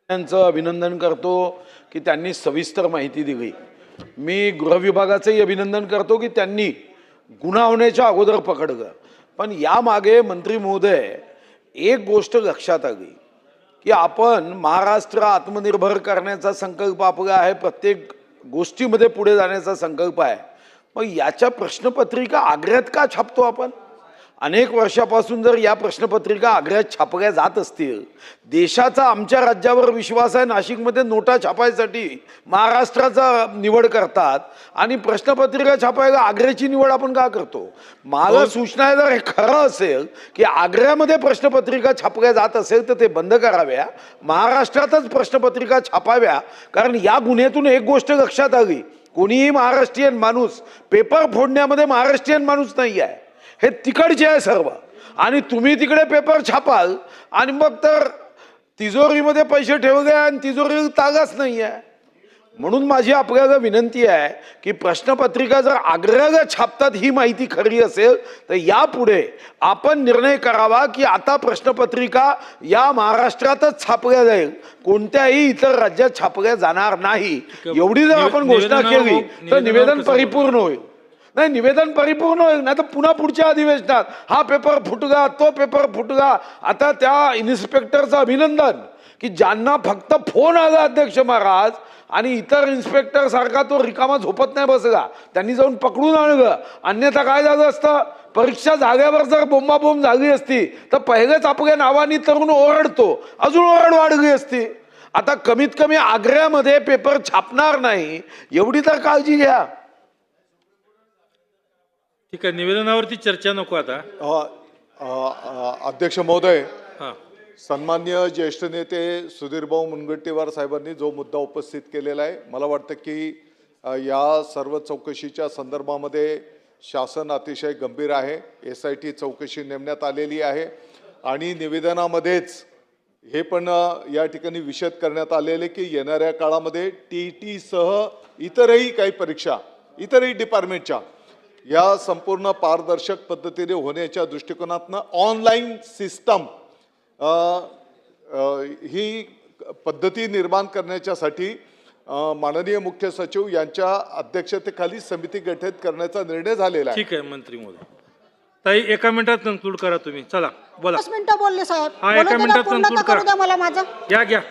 त्यांचं अभिनंदन करतो की त्यांनी सविस्तर माहिती दिली। मी गृह विभागाचंही अभिनंदन करतो की त्यांनी गुन्हा होण्याच्या अगोदर पकडलं। पण यामागे मंत्री महोदय एक गोष्ट लक्षात आली की आपण महाराष्ट्र आत्मनिर्भर करण्याचा संकल्प आपला आहे, प्रत्येक गोष्टीमध्ये पुढे जाण्याचा संकल्प आहे। मग याच्या प्रश्नपत्रिका आग्र्यात का छापतो आपण? अनेक वर्षापासून जर या प्रश्नपत्रिका आग्र्यात छापल्या जात असतील, देशाचा आमच्या राज्यावर विश्वास आहे, नाशिकमध्ये नोटा छापायसाठी महाराष्ट्राचा निवड करतात आणि प्रश्नपत्रिका छापायला आग्र्याची निवड आपण का करतो? मला सूचना आहे, जर हे खरं असेल की आग्र्यामध्ये प्रश्नपत्रिका छापल्या जात असेल तर ते बंद कराव्या, महाराष्ट्रातच प्रश्नपत्रिका छापाव्या। कारण या गुन्ह्यातून एक गोष्ट लक्षात आली, कोणीही महाराष्ट्रीयन माणूस पेपर फोडण्यामध्ये महाराष्ट्रीयन माणूस नाही आहे, हे तिकडचे आहे सर्व। आणि तुम्ही तिकडे पेपर छापाल आणि मग तर तिजोरीमध्ये पैसे ठेवले आणि तिजोरीला तागाच नाही आहे। म्हणून माझी आपल्याला विनंती आहे की प्रश्नपत्रिका जर आग्र्याला छापतात ही माहिती खरी असेल तर यापुढे आपण निर्णय करावा की आता प्रश्नपत्रिका या महाराष्ट्रातच छापल्या जाईल, कोणत्याही इतर राज्यात छापल्या जाणार नाही। एवढी जर आपण घोषणा केली तर निवेदन परिपूर्ण होईल। नाही, निवेदन परिपूर्ण होईल, नाही तर पुन्हा पुढच्या अधिवेशनात हा पेपर फुटला, तो पेपर फुटला। आता त्या इन्स्पेक्टरचं अभिनंदन की ज्यांना फक्त फोन आला अध्यक्ष महाराज आणि इतर इन्स्पेक्टर सारखा तो रिकामा झोपत नाही बसला, त्यांनी जाऊन पकडून आणलं। अन्यथा काय झालं असतं, परीक्षा झाल्यावर जर बोंबाबोंब झाली असती तर पहिलेच आपल्या नावाने तरुण ओरडतो, अजून ओरड वाढली असती। आता कमीत कमी आग्र्यामध्ये पेपर छापणार नाही एवढी तर काळजी घ्या। ठीक आहे, निवेदनावरती चर्चा नको आता। अध्यक्ष महोदय, सन्मान्य ज्येष्ठ नेते सुधीरभाऊ मुनगंटीवार साहेबांनी जो मुद्दा उपस्थित केलेला आहे, मला वाटतं की या सर्व चौकशीच्या संदर्भामध्ये शासन अतिशय गंभीर आहे। SIT चौकशी नेमण्यात आलेली आहे आणि निवेदनामध्येच हे पण या ठिकाणी विशद करण्यात आलेले की येणाऱ्या काळामध्ये TET सह इतरही काही परीक्षा, इतरही डिपार्टमेंटच्या या संपूर्ण पारदर्शक पद्धतीने होण्याच्या दृष्टिकोनातनं ऑनलाईन सिस्टम ही पद्धती निर्माण करण्याच्यासाठी माननीय मुख्य सचिव यांच्या अध्यक्षतेखाली समिती गठीत करण्याचा निर्णय झालेला आहे। ठीक आहे मंत्री महोदय, ताई एका मिनिटात कन्क्लूड करा तुम्ही, चला बोला। 5 मिनिटं बोलले साहेब, हा, एका मिनिटात कन्क्लूड करा। मला माझं घ्या घ्या।